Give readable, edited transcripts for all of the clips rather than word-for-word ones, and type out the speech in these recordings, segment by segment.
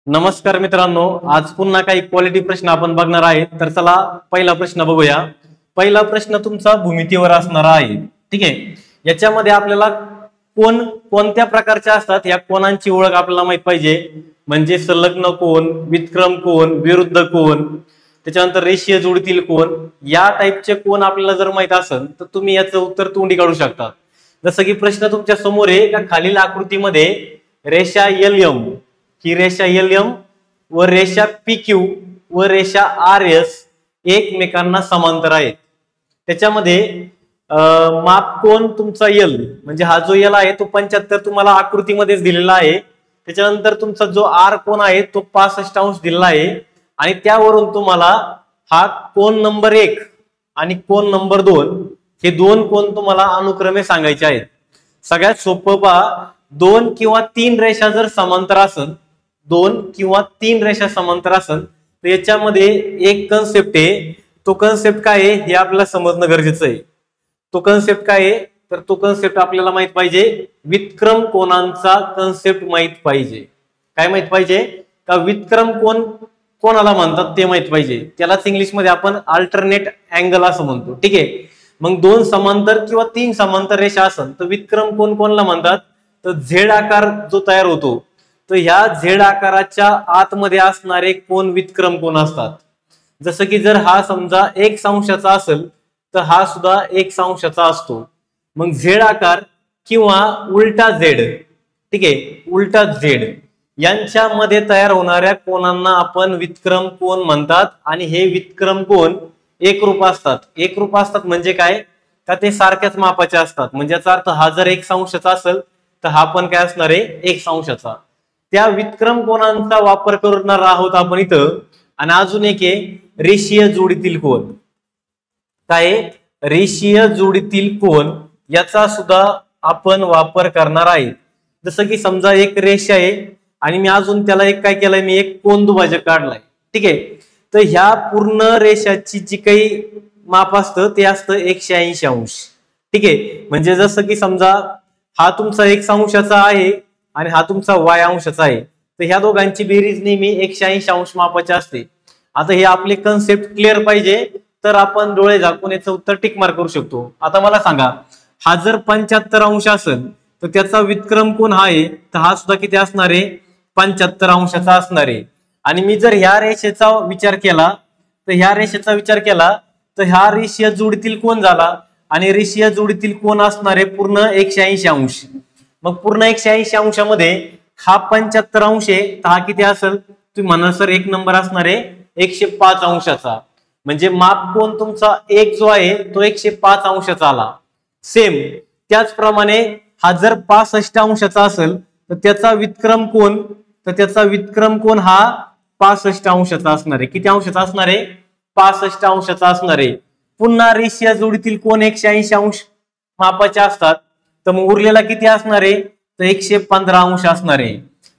नमस्कार मित्रांनो, आज पुन्हा काही क्वालिटी प्रश्न आपण बघणार आहे। तर चला पहिला प्रश्न बघूया। पहिला प्रश्न तुमचा भूमितीवर असणार आहे। ठीक आहे, याच्यामध्ये आपल्याला कोण कोणत्या प्रकारचे असतात या कोणांची ओळख आपल्याला माहित पाहिजे। म्हणजे संलग्न कोण, व्युत्क्रम कोण, विरुद्ध कोण, त्याच्यानंतर रेषीय जोडीतील कोण, या टाइपचे कोण आपल्याला जर माहित असेल तर तुम्ही याचं उत्तर तोंडी काढू शकता। जसं की प्रश्न तुमच्या समोर आहे का खालील आकृतीमध्ये रेषा LM ही रेषा LM व रेषा PQ व रेषा RS एकमेकांना समांतर आहेत। त्याच्यामध्ये माप कोण तुमचा L म्हणजे हा जो L आहे तो 75 तुम्हाला आकृतीमध्येच दिलेला आहे। त्याच्यानंतर तुमचा जो R कोण आहे तो 65 अंश दिलेला आहे आणि त्यावरून तुम्हाला हा कोण नंबर 1 आणि कोण नंबर 2 हे दोन कोण तुम्हाला अनुक्रमे सांगायचे आहेत। सगळ्यात सोपं पहा, 2 किंवा 3 रेषा जर समांतर असेल, 2 किंवा 3 रेषा समांतर असेल तर याच्यामध्ये एक कन्सेप्ट आहे। तो कन्सेप्ट काय आहे हे आपल्याला समजणं गरजेचं आहे। तो कन्सेप्ट काय आहे तर तो कन्सेप्ट आपल्याला माहित पाहिजे, व्युत्क्रम कोणांचा कन्सेप्ट माहित पाहिजे। काय माहित पाहिजे का व्युत्क्रम कोण कोणाला म्हणतात ते माहित पाहिजे। त्यालाच इंग्लिश मध्ये आपण अल्टरनेट अँगल असं म्हणतो। ठीक आहे, मग 2 समांतर किंवा 3 समांतर रेषा असेल तर व्युत्क्रम कोण कोणाला म्हणतात तर झेड आकार जो तयार होतो तर ह्या झेड आकाराच्या आतमध्ये असणारे कोण व्युत्क्रम कोण असतात। जसं की जर हा समजा 1 अंशाचा असेल तर हा सुद्धा 1 अंशाचा असतो। मग झेड आकार किंवा उलटा झेड, ठीक आहे, उलटा झेड यांच्यामध्ये तयार होणाऱ्या कोणांना आपण व्युत्क्रम कोण म्हणतात आणि हे व्युत्क्रम कोण एकरूप असतात। एकरूप असतात म्हणजे काय का ते सारख्याच मापाचे असतात। म्हणजे याचा अर्थ हा जर 1 अंशाचा असेल तर हा पण काय असणार आहे 1 अंशाचा। त्या व्युत्क्रम कोणांचा वापर करणार आहोत आपण इथं। आणि अजून एक आहे रेषीय जोडीतील कोण। काय रेषीय जोडीतील कोण याचा सुद्धा आपण वापर करणार आहे। जसं की समजा एक रेषा आहे आणि मी अजून त्याला एक काय केलंय, मी एक कोन दुभाजक काढलाय। ठीक आहे, तर ह्या पूर्ण रेषाची जी काही माप असतं ते असतं 180 अंश। ठीक आहे, म्हणजे जसं की समजा हा तुमचा 1 अंशाचा आहे आणि हा तुमचा y अंशाचा आहे तर ह्या दोघांची बेरीज नेहमी 180 अंश मापाची असते। आता हे आपले कन्सेप्ट क्लिअर पाहिजे तर आपण डोळे झाकून याचं उत्तर टिक मार्क करू शकतो। आता मला सांगा, हा जर 75 अंश असेल तर त्याचा व्युत्क्रम कोण हा आहे तर हा सुद्धा किती असणार आहे 75 अंशाचा असणार आहे। आणि मी जर ह्या रेषेचा विचार केला तर ह्या रेषीय जोडीतील कोण झाला आणि रेषीय जोडीतील कोण असणारे पूर्ण 180 अंश। मग पूर्ण 180 अंशामध्ये हा 75 अंश आहे तर हा किती असेल तुम्ही म्हणाल सर 1 नंबर असणार आहे 105 अंशाचा। म्हणजे माप कोण तुमचा 1 जो आहे तो 105 अंशाचा आला। सेम त्याचप्रमाणे हा जर 65 अंशाचा असेल तर त्याचा व्युत्क्रम कोण हा 65 अंशाचा असणार आहे। किती अंशाचा असणार आहे 65 अंशाचा असणार आहे। पुन्हा रेषीय जोडीतील कोण 180 अंश मापाचे असतात तर मग उरलेला किती असणार आहे तर 115 अंश असणार आहे।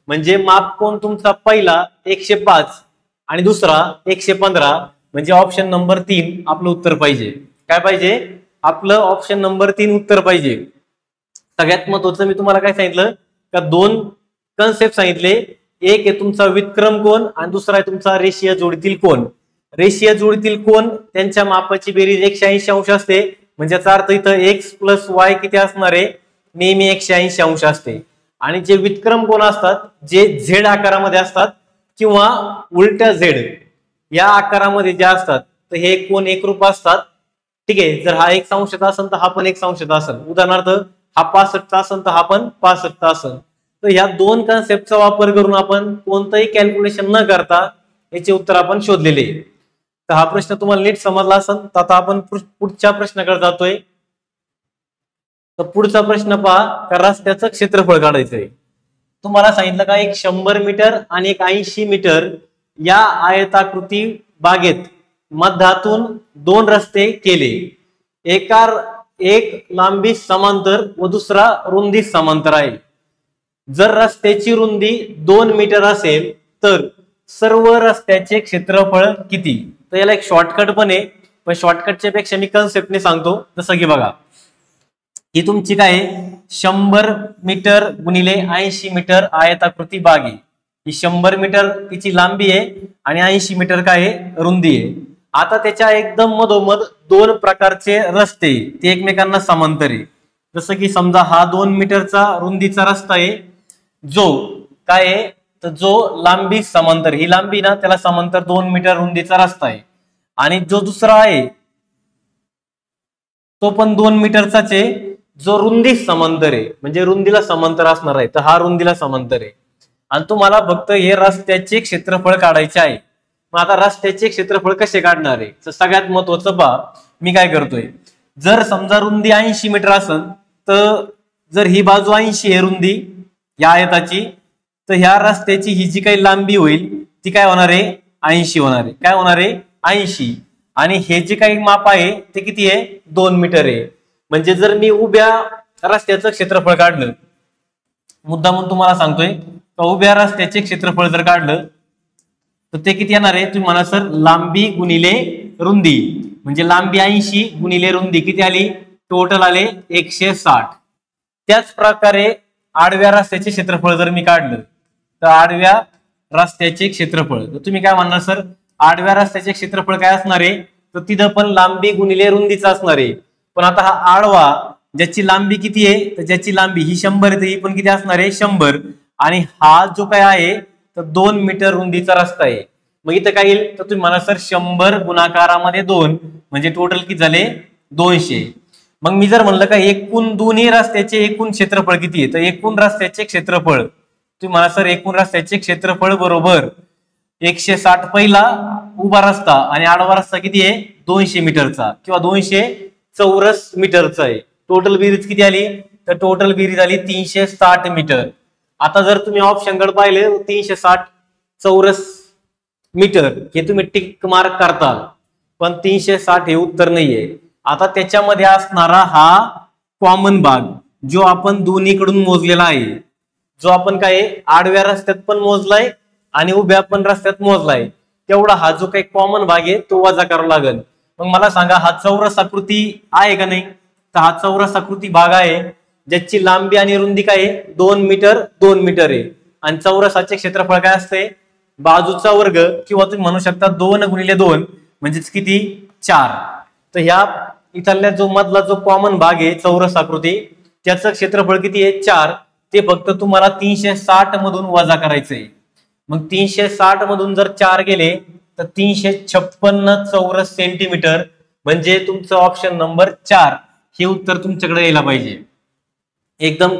म्हणजे माप कोण तुमचा पहिला 105 आणि दुसरा 115 म्हणजे ऑप्शन नंबर 3 आपलं उत्तर पाहिजे। काय पाहिजे आपलं ऑप्शन नंबर 3 उत्तर पाहिजे। सगळ्यात महत्त्वाचं मी तुम्हाला काय सांगितलं का 2 कन्सेप्ट सांगितले, एक आहे तुमचा व्युत्क्रम कोण आणि दुसरा आहे तुमचा रेषीय जोडीतील कोण। रेषीय जोडीतील कोण त्यांच्या मापाची बेरीज 180 अंश असते। म्हणजे याचा अर्थ इथं x + y किती असणार आहे नेहमी 180 अंश असते। आणि जे व्युत्क्रम कोण असतात जे झेड आकारामध्ये असतात किंवा उलट्या झेड या आकारामध्ये जे असतात तर हे कोण एकरूप असतात। ठीक आहे, जर हा 1 अंशाचा असेल तर हा पण 1 अंशाचा असेल। उदाहरणार्थ हा 65 असेल तर हा पण 65 असेल। तर ह्या 2 कन्सेप्टचा वापर करून आपण कोणतंही कॅल्क्युलेशन न करता याचे उत्तर आपण शोधलेले। तर हा प्रश्न तुम्हाला नीट समजला असेल तर आता आपण पुढच्या प्रश्नाकडे जातोय। तर पुढचा प्रश्न पहा, का रस्त्याचं क्षेत्रफळ काढायचंय। तुम्हाला सांगितलं का एक 100 मीटर आणि एक 80 मीटर या आयताकृती बागेत मध्यातून 2 रस्ते केले। एक लांबी समांतर व दुसरा रुंदी समांतर आहे। जर रस्त्याची रुंदी 2 मीटर असेल तर सर्व रस्त्याचे क्षेत्रफळ किती। तर याला एक शॉर्टकट पण आहे, पण शॉर्टकटच्या पेक्षा मी कन्सेप्टने सांगतो। जसं की बघा, ही तुमची काय 100 मीटर गुणिले 80 मीटर आयताकृती बाग आहे। ही 100 मीटर तिची लांबी आहे आणि 80 मीटर काय आहे रुंदी आहे. आता त्याच्या एकदम मधोमध दोन प्रकारचे रस्ते ते एकमेकांना समांतर आहे. जसं की समजा हा 2 मीटरचा रुंदीचा रस्ता आहे, जो काय आहे तर जो लांबी समांतर, ही लांबी ना त्याला समांतर 2 मीटर रुंदीचा रस्ता आहे. आणि जो दुसरा आहे तो पण 2 मीटरचाच आहे, जो रुंदी समांतर आहे, म्हणजे रुंदीला समांतर असणार आहे. तर हा रुंदीला समांतर आहे. आणि तुम्हाला फक्त हे रस्त्याचे क्षेत्रफळ काढायचे आहे. मग आता रस्त्याचे क्षेत्रफळ कसे काढणार आहे, तर सगळ्यात महत्वाचं पहा, मी काय करतोय, जर समजा रुंदी 80 मीटर असेल, तर जर ही बाजू 80 आहे रुंदी या आयताची, तर ह्या रस्त्याची ही जी काही लांबी होईल ती काय होणार आहे 80 होणार आहे. काय होणार आहे 80. आणि हे जे काही माप आहे ते किती आहे 2 मीटर आहे. म्हणजे जर मी उभ्या रस्त्याचं क्षेत्रफळ काढलं, मुद्दा म्हणून तुम्हाला सांगतोय, उभ्या रस्त्याचे क्षेत्रफळ जर काढलं तर ते किती येणार आहे, तुम्ही म्हणा सर लांबी गुणिले रुंदी, म्हणजे लांबी 80 गुणिले रुंदी किती आली, टोटल आले 160. त्याच प्रकारे आडव्या रस्त्याचे क्षेत्रफळ जर मी काढलं तर आडव्या रस्त्याचे क्षेत्रफळ, तर तुम्ही काय म्हणणार सर आडव्या रस्त्याचे क्षेत्रफळ काय असणार आहे, तर तिथं पण लांबी गुणिले रुंदीचा असणार आहे. पण आता हा आडवा ज्याची लांबी किती आहे, तर ज्याची लांबी ही 100 आहे, तर ही पण किती असणार आहे 100. आणि हा जो काय आहे तर 2 मीटर रुंदीचा रस्ता आहे. मग इथं काय येईल, तर तुम्ही म्हणा सर 100 गुणाकारामध्ये 2 म्हणजे टोटल किती झाले 200. मग मी जर म्हणलं का एकूण दोन्ही रस्त्याचे एकूण क्षेत्रफळ किती आहे, तर एकूण रस्त्याचे क्षेत्रफळ तुम्ही म्हणा सर एकूण रस्त्याचे क्षेत्रफळ बरोबर 160 पहिला उभा रस्ता आणि आडवा रस्ता किती आहे 200 मीटरचा किंवा 200 चौरस मीटरचा आहे. टोटल बेरीज किती आली, तर टोटल बेरीज आली 360 मीटर. आता जर तुम्ही ऑप्शनकडे पाहिले 360 चौरस मीटर हे तुम्ही टिक मार्क करताल, पण 360 हे उत्तर नाहीये. आता त्याच्यामध्ये असणारा हा कॉमन भाग जो आपण दोन्हीकडून मोजलेला आहे, जो आपण काय आडव्या रस्त्यात पण मोजलाय आणि उभ्या पण रस्त्यात मोजलाय, तेवढा हा जो काही कॉमन भाग आहे तो वजा करावा लागेल. मग मला सांगा हा चौरस आकृती आहे का नाही, तर हा चौरस आकृती भाग आहे ज्याची लांबी आणि रुंदी काय आहे 2 मीटर 2 मीटर आहे. आणि चौरसाचे क्षेत्रफळ काय असते बाजूचा वर्ग किंवा तुम्ही म्हणू शकता 2 गुणिले 2 म्हणजेच किती 4. तर ह्या इथल्या जो मधला जो कॉमन भाग आहे चौरस आकृती त्याचं क्षेत्रफळ किती आहे 4. ते फक्त तुम्हाला 360 मधून वजा करायचंय. मग 360 मधून जर 4 गेले तर 356 चौरस सेंटीमीटर म्हणजे तुमचं ऑप्शन नंबर 4 हे उत्तर तुमच्याकडे यायला पाहिजे. एकदम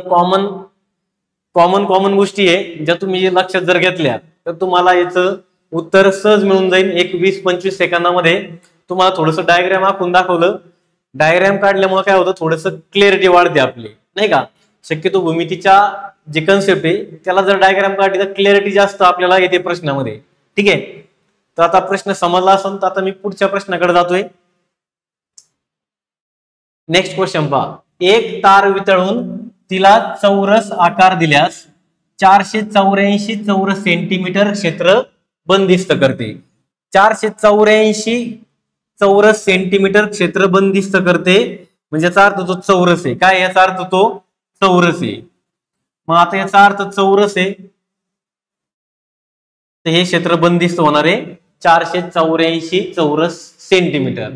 कॉमन गोष्टी आहे ज्या तुम्ही लक्षात जर घेतल्या तर तुम्हाला याचं उत्तर सहज मिळून जाईल. एक 20-25 सेकंदामध्ये तुम्हाला थोडंसं डायग्राम आखून दाखवलं. डायग्राम काढल्यामुळे काय होतं थोडंसं क्लिअरिटी वाढते आपली, नाही का. शक्यतो भूमितीच्या जे कन्सेप्ट आहे त्याला जर डायग्राम काढली तर क्लिअरिटी जास्त आपल्याला येते प्रश्नामध्ये. ठीक आहे, तर आता प्रश्न समजला असेल तर आता मी पुढच्या प्रश्नाकडे जातोय. नेक्स्ट क्वेश्चन पहा. एक तार वितळून तिला चौरस आकार दिल्यास 484 चौरस सेंटीमीटर क्षेत्र बंदिस्त करते. 484 चौरस सेंटीमीटर क्षेत्र बंदिस्त करते म्हणजे याचा अर्थ तो चौरस आहे. काय याचा अर्थ तो चौरस आहे. मग आता याचा अर्थ चौरस आहे तर हे क्षेत्र बंदिस्त होणार आहे 484 चौरस सेंटीमीटर.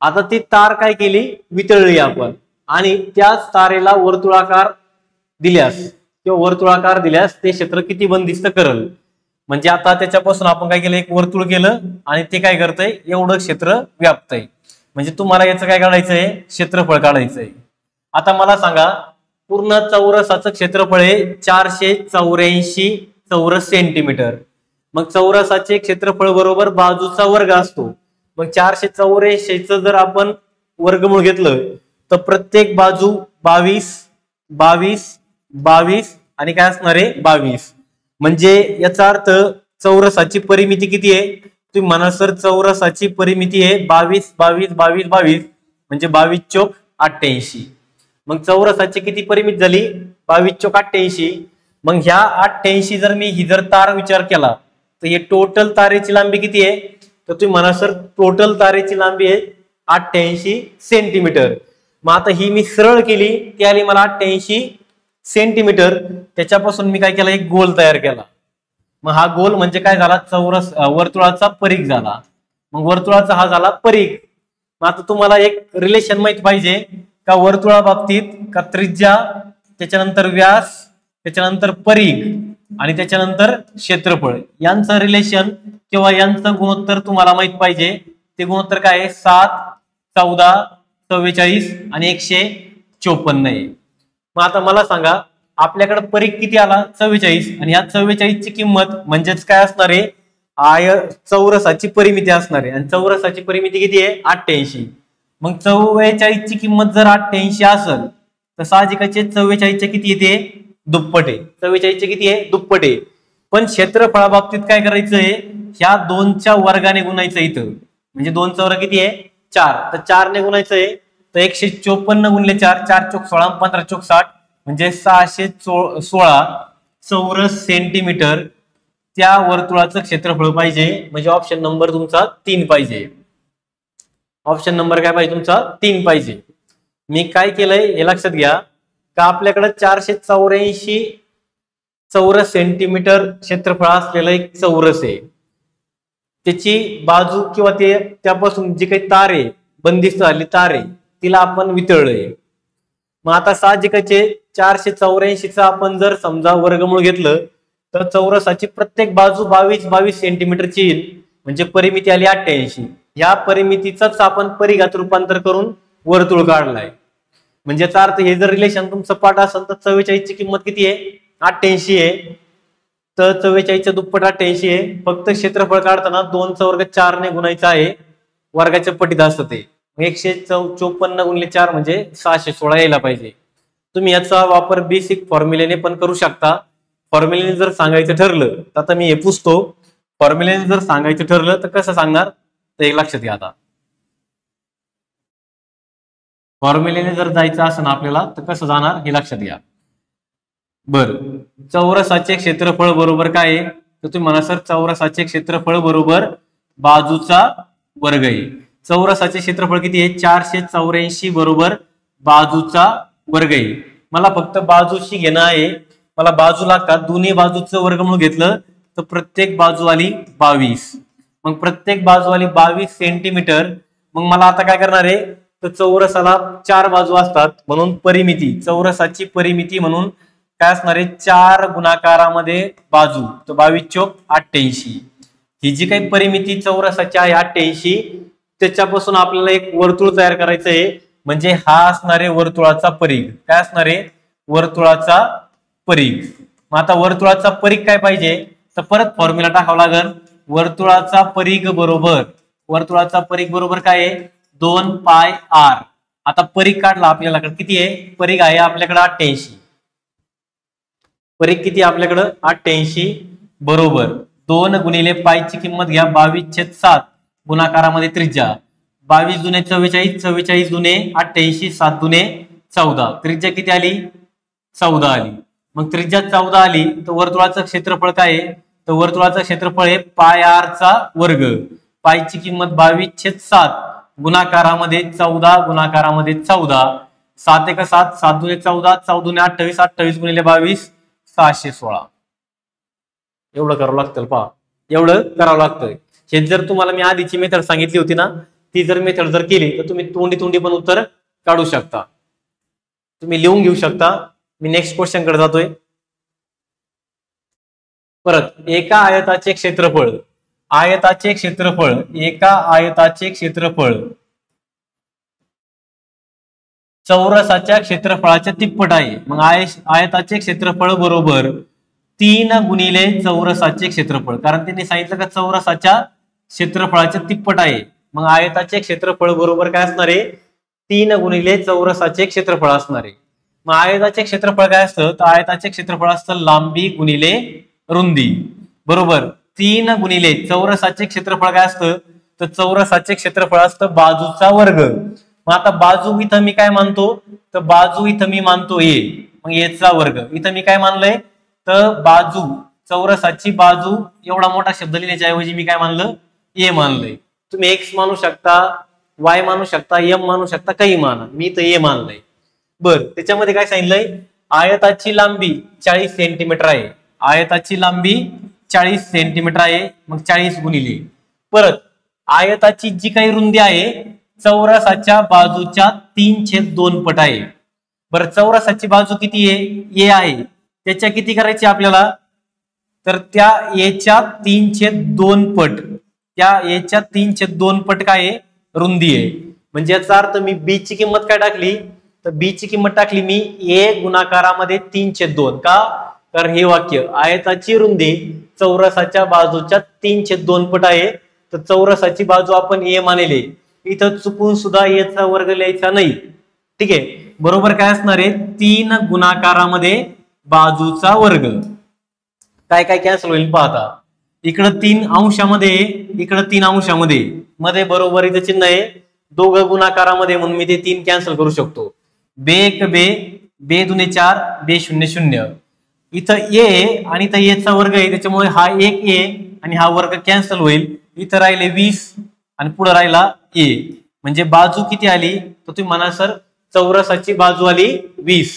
आता ती तार काय केली वितळली आपण आणि त्याच तारेला वर्तुळाकार दिल्यास किंवा वर्तुळाकार दिल्यास ते क्षेत्र किती बंदिस्त करल. म्हणजे आता त्याच्यापासून आपण काय केलं एक वर्तुळ केलं आणि ते काय करतंय एवढं क्षेत्र व्यापतंय. म्हणजे तुम्हाला याचं काय काढायचंय क्षेत्रफळ काढायचंय. आता मला सांगा पूर्ण चौरसाचं क्षेत्रफळ आहे 484 चौरस सेंटीमीटर. मग चौरसाचे क्षेत्रफळ बरोबर बाजूचा वर्ग असतो. मग 484 जर आपण वर्गमूळ घेतलं तर प्रत्येक बाजू 22 22 22 आणि काय असणार आहे 22. म्हणजे याचा अर्थ चौरसाची परिमिती किती आहे तुम्ही म्हणा सर चौरसाची परिमिती आहे 22 22 22 22 म्हणजे 22 चौक 88. मग चौरसाची किती परिमिती झाली 22 चौक 88. मग ह्या 88 जर मी ही जर तार विचार केला तर हे टोटल तारेची लांबी किती आहे तर तुम्ही म्हणा सर टोटल तारेची लांबी आहे 88 सेंटीमीटर. मग आता ही मी सरळ केली ती आली मला 88 सेंटीमीटर. त्याच्यापासून मी काय केलं एक गोल तयार केला. मग हा गोल म्हणजे काय झाला, चौरस वर्तुळाचा परिघ झाला. मग वर्तुळाचा हा झाला परिघ. मग आता तुम्हाला एक रिलेशन माहित पाहिजे का वर्तुळा बाबतीत का त्रिज्या, त्याच्यानंतर व्यास, त्याच्यानंतर परिघ आणि त्याच्यानंतर क्षेत्रफळ यांचं रिलेशन किंवा यांचं गुणोत्तर तुम्हाला माहित पाहिजे. ते गुणोत्तर काय आहे, 7, 14, 44 आणि 154 आहे. मग आता मला सांगा आपल्याकडे परिघ किती आला, 44, आणि या 44 ची किंमत म्हणजेच काय असणार आहे, चौरसाची परिमिती असणार आहे. आणि चौरसाची परिमिती किती आहे, 88. मग 44 ची किंमत जर 88 असेल तर साहजिकच 44 चे किती येते, दुप्पट आहे. 44 चे किती आहे, दुप्पट आहे. पण क्षेत्रफळा बाबतीत काय करायचंय, ह्या 2च्या वर्गाने गुणायचं इथं. म्हणजे 2चा वर्ग किती आहे, 4. तर 4 ने गुणायचंय. तर 154 गुणिले 4, 4 चोक 16, 15 चोक 60 म्हणजे 616 चौरस सेंटीमीटर त्या वर्तुळाचं क्षेत्रफळ पाहिजे. म्हणजे ऑप्शन नंबर तुमचा 3 पाहिजे. ऑप्शन नंबर काय पाहिजे तुमचा, 3 पाहिजे. मी काय केलंय हे लक्षात घ्या का आपल्याकडे 484 चौरस सेंटीमीटर क्षेत्रफळ असलेलं एक चौरस आहे. त्याची बाजू किंवा ते त्यापासून जी काही तार आहे, बंदिस्त झाली तार आहे, तिला आपण वितळलंय. मग आता साहजिकचे 484 आपण जर समजा वर्गमूळ घेतलं तर चौरसाची प्रत्येक बाजू 22 सेंटीमीटरची येईल. म्हणजे परिमिती आली 88. या परिमितीचाच आपण परिघात रूपांतर करून वर्तुळ काढलाय. म्हणजे याचा अर्थ हे जर रिलेशन तुमचं पाठ असेल तर 44 ची किंमत किती आहे, 88 आहे. तर 44 च्या दुप्पट 88 आहे. फक्त क्षेत्रफळ काढताना 2चा वर्ग 4 ने गुणायचा आहे. वर्गाच्या पटीत असतं ते. 154 गुणिले 4 म्हणजे 616 यायला पाहिजे. तुम्ही याचा वापर बेसिक फॉर्म्युलेने पण करू शकता. फॉर्म्युलेने जर सांगायचं ठरलं तर आता मी हे पुसतो. फॉर्म्युलेने जर सांगायचं ठरलं तर कसं सांगणार तर एक लक्षात घ्या. आता फॉर्म्युलेने जर जायचं असेल आपल्याला तर कसं जाणार हे लक्षात घ्या. बर, चौरसाचे क्षेत्रफळ बरोबर काय आहे तर तुम्ही म्हणा सर चौरसाचे क्षेत्रफळ बरोबर बाजूचा वर्ग आहे. चौरसाचे क्षेत्रफळ किती आहे, 484 बरोबर बाजूचा वर्ग आहे. मला फक्त बाजूशी घेणं आहे. मला बाजू लागतात. दोन्ही बाजूचं वर्गमूळ घेतलं तर प्रत्येक बाजू आली 22. मग प्रत्येक बाजू आली 22 सेंटीमीटर. मग मला आता काय करणार आहे तर चौरसाला 4 बाजू असतात म्हणून परिमिती, चौरसाची परिमिती म्हणून काय असणार आहे, 4 गुणाकारामध्ये बाजू. तर 22 चोक 88. ही जी काही परिमिती चौरसाची आहे 88, त्याच्यापासून आपल्याला एक वर्तुळ तयार करायचं आहे. म्हणजे हा असणारे वर्तुळाचा परिघ. काय असणार आहे, वर्तुळाचा परिघ. मग आता वर्तुळाचा परिघ काय पाहिजे तर परत फॉर्म्युला टाकावा लागेल. वर्तुळाचा परिघ बरोबर काय आहे, 2 पाय r. आता परिघ काढला आपल्याला किती आहे, परिघ आहे आपल्याकडे 88. परिघ किती आपल्याकडे 88 बरोबर 2 गुणिले पायची किंमत घ्या 22/7 गुणाकारामध्ये त्रिज्या. 22 दुने 44, 44 दुने 88, 7 दुने 14. त्रिज्या किती आली, 14 आली. मग त्रिज्या 14 आली तर वर्तुळाचं क्षेत्रफळ काय आहे तर वर्तुळाचं क्षेत्रफळ आहे पाय r चा वर्ग. पायची किंमत 22/7 गुणाकारामध्ये 14 गुणाकारामध्ये 14. 7 1 7, 7 दुने 14, 14 दुने 28, 28 गुणिले 22 616. एवढं करावं लागतं पहा, एवढं करावं लागतं. हे जर तुम्हाला मी आधीची मेथड सांगितली होती ना, ती जर मेथड जर केली तर तुम्ही तोंडी पण उत्तर काढू शकता. तुम्ही लिहून घेऊ शकता. मी नेक्स्ट क्वेश्चन कडे जातोय. परत एका आयताचे क्षेत्रफळ, एका आयताचे क्षेत्रफळ चौरसाच्या क्षेत्रफळाच्या तिप्पट आहे. मग आयताचे क्षेत्रफळ बरोबर 3 गुणिले चौरसाचे क्षेत्रफळ. कारण त्यांनी सांगितलं का चौरसाच्या क्षेत्रफळाच्या तिप्पट आहे. मग आयताचे क्षेत्रफळ बरोबर काय असणार आहे, 3 गुणिले चौरसाचे क्षेत्रफळ असणार आहे. मग आयताचे क्षेत्रफळ काय असतं तर आयताचे क्षेत्रफळ असतं लांबी गुणिले रुंदी बरोबर 3 गुणिले चौरसाचे क्षेत्रफळ काय असतं तर चौरसाचे क्षेत्रफळ असतं बाजूचा वर्ग. मग आता बाजू इथं मी काय मानतो तर बाजू इथं मी मानतो a. मग a चा वर्ग. इथं मी काय मानलंय तर बाजू, चौरसाची बाजू एवढा मोठा शब्द लिहिण्याच्या ऐवजी मी काय मानलं, a मानलंय. तुम्ही x मानू शकता, y मानू शकता, m मानू शकता, काही माना. मी तर a मानलंय. बर, त्याच्यामध्ये काय सांगितलंय, आयताची लांबी 40 सेंटीमीटर आहे. आयताची लांबी 40 सेंटीमीटर आहे, मग 40 गुणिले परत आयताची जी काही रुंदी आहे चौरसाच्या बाजूच्या 3/2 पट आहे. बरं चौरसाची बाजू किती आहे ए आहे, त्याच्या किती करायची आपल्याला, तर त्या एच्या 3/2 पट, त्या एच्या 3/2 पट काय आहे रुंदी आहे. म्हणजे याचा अर्थ मी बी ची किंमत काय टाकली, तर बी ची किंमत टाकली मी ए गुणाकारामध्ये 3/2 का, तर हे वाक्य आयताची रुंदी चौरसाच्या बाजूच्या 3/2 पट आहे, तर चौरसाची बाजू आपण ए मानले, इथं चुकून सुद्धा एचा वर्ग लिहायचा नाही. ठीक आहे, बरोबर काय असणार आहे 3 गुणाकारामध्ये बाजूचा वर्ग. काय काय कॅन्सल होईल पाहता, इकडं 3 अंशामध्ये, इकडं 3 अंशामध्ये, मध्ये बरोबरीचं चिन्ह आहे, दोघं गुणाकारामध्ये म्हणून मी ते 3 कॅन्सल करू शकतो. बे 1 बे, बे 2 4, बे 0 0. इथं ए आणि इथं एचा वर्ग आहे, त्याच्यामुळे हा एक ए आणि हा वर्ग कॅन्सल होईल. इथं राहिले 20 आणि पुढे राहिला ए, म्हणजे बाजू किती आली, तर तुम्ही म्हणा सर चौरसाची बाजू आली 20.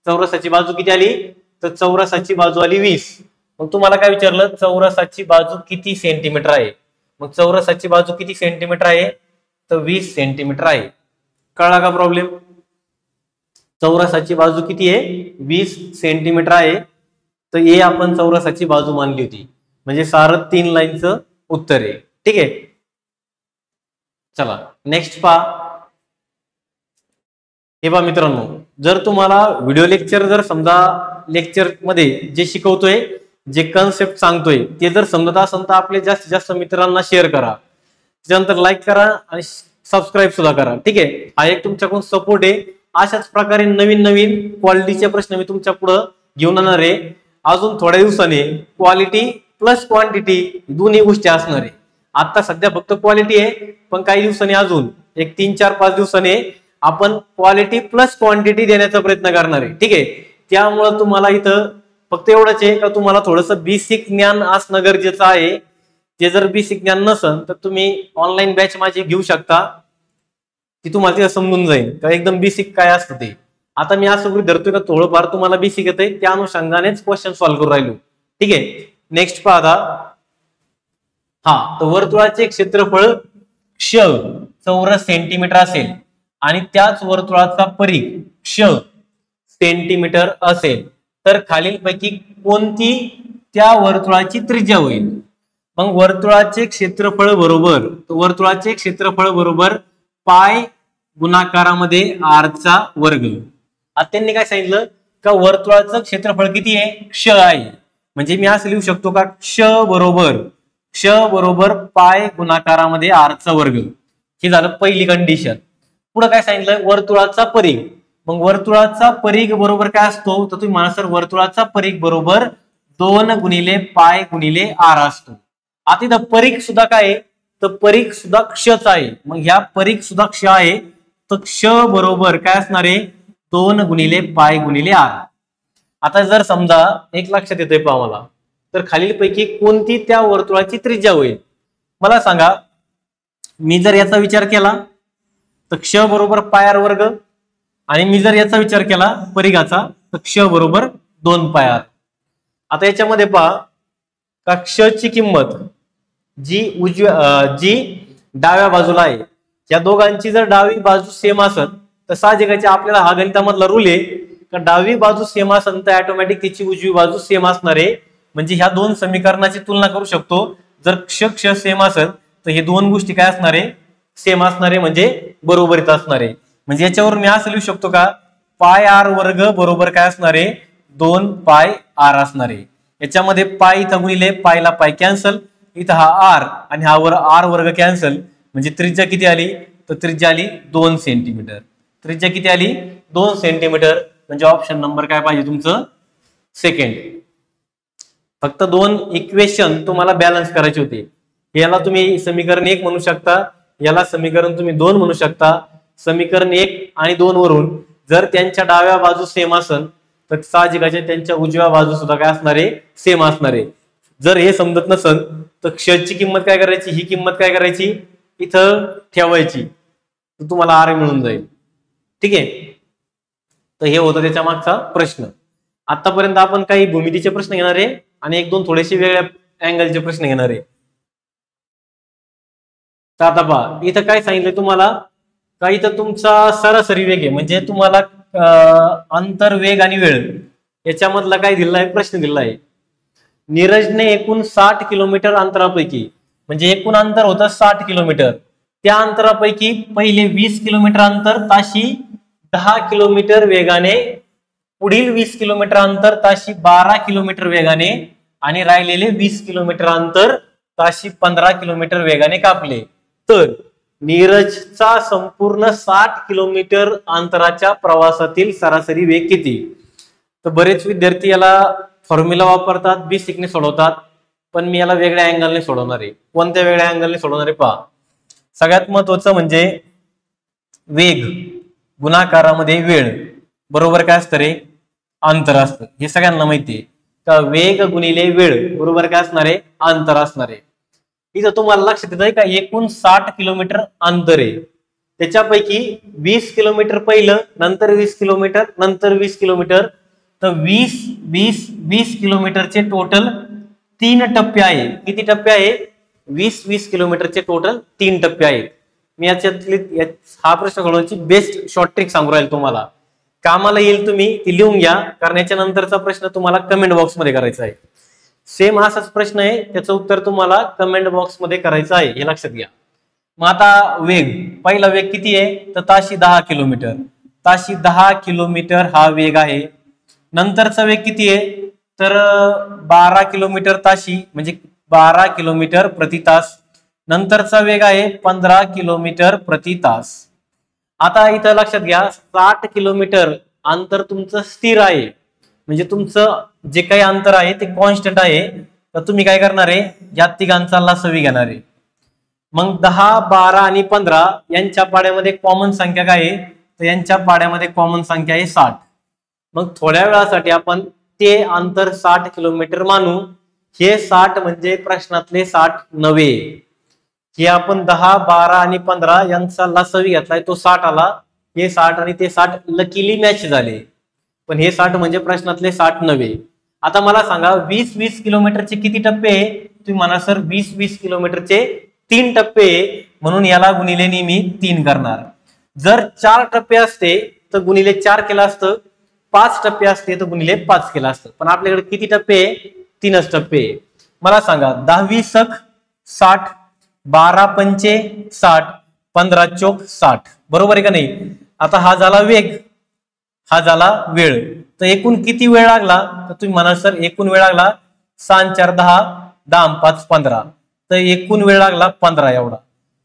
चौरसाची बाजू किती आली, तर चौरसाची बाजू आली 20. मग तुम्हाला काय विचारलं चौरसाची बाजू किती सेंटीमीटर आहे, मग चौरसाची बाजू किती सेंटीमीटर आहे, तर 20 सेंटीमीटर आहे. कळला का प्रॉब्लेम, चौरसाची बाजू किती आहे 20 सेंटीमीटर आहे, तर ए आपण चौरसाची बाजू मानली होती, म्हणजे सारं 3 लाईनचं उत्तर आहे. ठीक आहे, चला नेक्स्ट पहा. हे पहा मित्रांनो, जर तुम्हाला व्हिडिओ लेक्चर जर समजा लेक्चर मध्ये जे शिकवतोय, जे कन्सेप्ट सांगतोय ते जर समजत असेल तर आपले जास्तीत जास्त मित्रांना शेअर करा, त्याच्यानंतर लाईक करा आणि सबस्क्राईब सुद्धा करा. ठीक आहे, हा एक तुमच्याकडून सपोर्ट आहे. अशाच प्रकारे नवीन नवीन क्वालिटीचे प्रश्न मी तुमच्या पुढे घेऊन येणार आहे. अजून थोड्या दिवसांनी क्वालिटी प्लस क्वांटिटी दोन्ही गोष्टी असणार आहे. आता सध्या फक्त क्वालिटी आहे, पण काही दिवसांनी अजून एक 3 4 5 दिवसांनी आपण क्वालिटी प्लस क्वांटिटी देण्याचा प्रयत्न करणार आहे. ठीक आहे, त्यामुळे तुम्हाला इथं फक्त एवढंच आहे का तुम्हाला थोडंसं बेसिक ज्ञान असणं गरजेचं आहे. ते जर बेसिक ज्ञान नसेल तर तुम्ही ऑनलाईन बॅच माझी घेऊ शकता, ती तुम्हाला तिथं समजून जाईल का एकदम बेसिक काय असतं ते. आता मी असं गृहीत धरतोय का थोडंफार तुम्हाला बेसिक येतंय, त्या अनुषंगानेच क्वेश्चन सॉल्व्ह करून राहिलो. ठीक आहे, नेक्स्ट पाहता. हा, तर वर्तुळाचे क्षेत्रफळ क्ष चौरस सेंटीमीटर असेल आणि त्याच वर्तुळाचा परिघ क्ष सेंटीमीटर असेल, तर खालीलपैकी कोणती त्या वर्तुळाची त्रिज्या होईल. मग वर्तुळाचे क्षेत्रफळ बरोबर, वर्तुळाचे क्षेत्रफळ बरोबर पाय गुणाकारामध्ये आर चा वर्ग. आता त्यांनी काय सांगितलं का वर्तुळाचं क्षेत्रफळ किती आहे क्ष आहे, म्हणजे मी असं लिहू शकतो का क्ष बरोबर पाय गुणाकारामध्ये आर चा वर्ग. हे झालं पहिली कंडिशन. पुढे काय सांगितलं वर्तुळाचा परिघ. मग वर्तुळाचा परिघ बरोबर काय असतो, तर तुम्ही म्हणा सर वर्तुळाचा परिघ बरोबर 2 गुणिले पाय गुणिले आर असतो. आता इथं परिघ सुद्धा काय आहे, तर परिघ सुद्धा क्षच आहे. मग ह्या परिघ सुद्धा क्ष आहे, तर क्ष बरोबर काय असणार आहे 2 गुणिले पाय गुणिले आर. आता जर समजा एक लक्षात येतंय पहा मला, तर खालीलपैकी कोणती त्या वर्तुळाची त्रिज्या होईल मला सांगा. मी जर याचा विचार केला तर क्ष बरोबर पाय आर वर्ग, आणि मी जर याचा विचार केला परिघाचा तर क्ष बरोबर 2 पाय आर. आता याच्यामध्ये पहा का क्षची किंमत जी डाव्या बाजूला आहे, या दोघांची जर डावी बाजू सेम असेल तर साहजिकच आपल्याला हा गणितामधला रूल आहे का डावी बाजू सेम असेल तर ऑटोमॅटिक तिची उजवी बाजू सेम असणार आहे. म्हणजे ह्या दोन समीकरणाची तुलना करू शकतो. जर क्ष सेम असेल तर हे दोन गोष्टी काय असणार आहे सेम असणार आहे, म्हणजे बरोबरीत असणार आहे. म्हणजे याच्यावर मी असं लिहू शकतो का पाय आर वर्ग बरोबर काय असणार आहे 2 पाय आर असणार आहे. याच्यामध्ये पाय इथं गुणिले पायला पाय कॅन्सल, इथं हा आर आणि हा आर वर्ग कॅन्सल, म्हणजे त्रिज्या किती आली तर त्रिज्या आली 2 सेंटीमीटर. त्रिज्या किती आली 2 सेंटीमीटर. म्हणजे ऑप्शन नंबर काय पाहिजे तुमचं सेकंड. फक्त 2 इक्वेशन तुम्हाला बॅलन्स करायचे होते. याला तुम्ही समीकरण 1 म्हणू शकता, याला समीकरण तुम्ही 2 म्हणू शकता. समीकरण 1 आणि 2 वरून जर त्यांच्या डाव्या बाजू सेम असेल तर साहजिकच त्यांच्या उजव्या बाजू सुद्धा काय असणार आहे सेम असणार आहे. जर हे समजत नसेल तर क्षची किंमत काय करायची, ही किंमत काय करायची इथं ठेवायची, तर तुम्हाला आर मिळून जाईल. ठीक आहे, तर हे होतं त्याच्या मागचा प्रश्न. आतापर्यंत आपण काही भूमितीचे प्रश्न घेणार आहे आणि 1-2 थोडेसे वेगळ्या अँगलचे प्रश्न घेणार आहे. तर आता पहा इथं काय सांगितलंय तुम्हाला, का इथं तुमचा सरासरी वेग आहे, म्हणजे तुम्हाला अंतर, वेग आणि वेळ याच्यामधला काय दिला आहे, प्रश्न दिला आहे. नीरजने एकूण 60 किलोमीटर अंतरापैकी, म्हणजे एकूण अंतर होतं 60 किलोमीटर, त्या अंतरापैकी पहिले 20 किलोमीटर अंतर ताशी 10 किलोमीटर वेगाने, पुढील 20 किलोमीटर अंतर ताशी 12 किलोमीटर वेगाने आणि राहिलेले 20 किलोमीटर अंतर ताशी 15 किलोमीटर वेगाने कापले. तर नीरजचा संपूर्ण 60 किलोमीटर अंतराच्या प्रवासातील सरासरी वेग किती? तर बरेच विद्यार्थी याला फॉर्म्युला वापरतात, बेसिकने सोडवतात, पण मी याला वेगळ्या अँगलने सोडवणार आहे. कोणत्या वेगळ्या अँगलने सोडवणार आहे पहा. सगळ्यात महत्वाचं म्हणजे वेग गुणाकारामध्ये वेळ बरोबर काय असतं रे, अंतर असतं. हे सगळ्यांना माहिती आहे का, वेग गुणिले वेळ बरोबर काय असणार आहे, अंतर असणार आहे. इथं तुम्हाला लक्षात येत आहे का, एकूण 60 किलोमीटर अंतर आहे, त्याच्यापैकी 20 किलोमीटर पहिलं, नंतर 20 किलोमीटर, नंतर 20 किलोमीटर, तर 20 किलोमीटरचे टोटल 3 टप्पे आहे. किती टप्पे आहे? 20 किलोमीटरचे टोटल 3 टप्पे आहेत. मी याच्यातली हा प्रश्न सोडवण्याची बेस्ट शॉर्ट ट्रिक सांगू राहील तुम्हाला, कामाला येईल, तुम्ही ती लिहून घ्या, कारण याच्या नंतरचा प्रश्न तुम्हाला कमेंट बॉक्स मध्ये करायचा आहे. सेम असाच प्रश्न आहे, त्याचं उत्तर तुम्हाला कमेंट बॉक्स मध्ये करायचं आहे, हे लक्षात घ्या. मग आता वेग, पहिला वेग किती आहे, तर ताशी 10 किलोमीटर, ताशी 10 किलोमीटर हा वेग आहे. नंतरचा वेग किती आहे, तर 12 किलोमीटर ताशी, म्हणजे 12 किलोमीटर प्रति तास. नंतरचा वेग आहे 15 किलोमीटर प्रति तास. आता इथं लक्षात घ्या, 60 किलोमीटर अंतर तुमचं स्थिर आहे, म्हणजे तुमचं जे काही अंतर आहे ते कॉन्स्टंट आहे. तर तुम्ही काय करणार आहे, या तिघांचा लसावी घेणार आहे. मग 10, 12 आणि 15 यांच्या पाड्यामध्ये कॉमन संख्या काय आहे, तर यांच्या पाड्यामध्ये कॉमन संख्या आहे 60. मग थोड्या वेळासाठी आपण ते अंतर 60 किलोमीटर मानू. हे 60 म्हणजे प्रश्नातले 60 नव्हे, हे आपण 10, 12 आणि 15 यांचा लसावी घेतलाय, तो 60 आला. हे 60 आणि ते 60 लकीली मॅच झाले, पण हे 60 म्हणजे प्रश्नातले 60 नव्हे. आता मला सांगा, 20 किलोमीटरचे किती टप्पे आहे? तुम्ही म्हणा सर 20 किलोमीटरचे 3 टप्पे, म्हणून याला गुणिले मी 3 करणार. जर 4 टप्पे असते तर गुणिले 4 केलं असतं, 5 टप्पे असते तर गुणिले 5 केलं असतं, पण आपल्याकडे किती टप्पे आहे? 3च टप्पे. मला सांगा, 10 सक 60, 12 पंचे 60, 15 चोक 60, बरोबर आहे का नाही? आता हा झाला वेग, हा झाला वेळ. तर एकूण किती वेळ लागला, तर तुम्ही म्हणा सर एकूण वेळ लागला 6 4 10, 10 5 15, तर एकूण वेळ लागला 15 एवढा.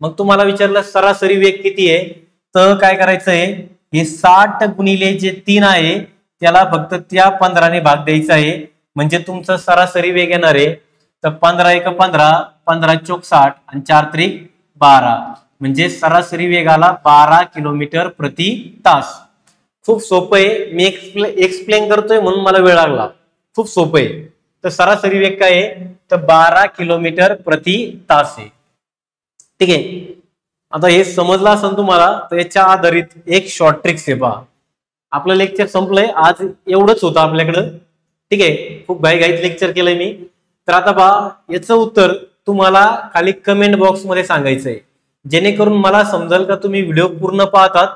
मग तुम्हाला विचारलं सरासरी वेग किती आहे, तर काय करायचंय, हे 60 गुणिले जे 3 आहे त्याला फक्त त्या 15 ने भाग द्यायचा आहे, म्हणजे तुमचं सरासरी वेग येणार आहे. तर 15 1 15, 15 चोक 60 आणि 4 त्रिक 12, म्हणजे सरासरी वेग आला 12 किलोमीटर प्रति तास. खूप सोपं आहे, मी एक्सप्लेन करतोय म्हणून मला वेळ लागला, खूप सोपं आहे. तर सरासरी वेग काय आहे, तर 12 किलोमीटर प्रति तास आहे. ठीक आहे, आता हे समजलं असेल तुम्हाला. तर याच्या आधारित एक शॉर्ट ट्रिक्स आहे पहा. आपलं लेक्चर संपलंय, आज एवढंच होतं आपल्याकडं. ठीक आहे, खूप घाईघाईत लेक्चर केलंय मी. तर आता पहा, याचं उत्तर तुम्हाला खाली कमेंट बॉक्स मध्ये सांगायचंय, जेणेकरून मला समजेल का तुम्ही व्हिडिओ पूर्ण पाहतात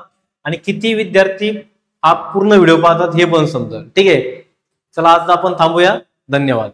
आणि किती विद्यार्थी हा पूर्ण व्हिडिओ पाहतात हे पण समजेल. ठीक आहे, चला आज आपण थांबूया. धन्यवाद.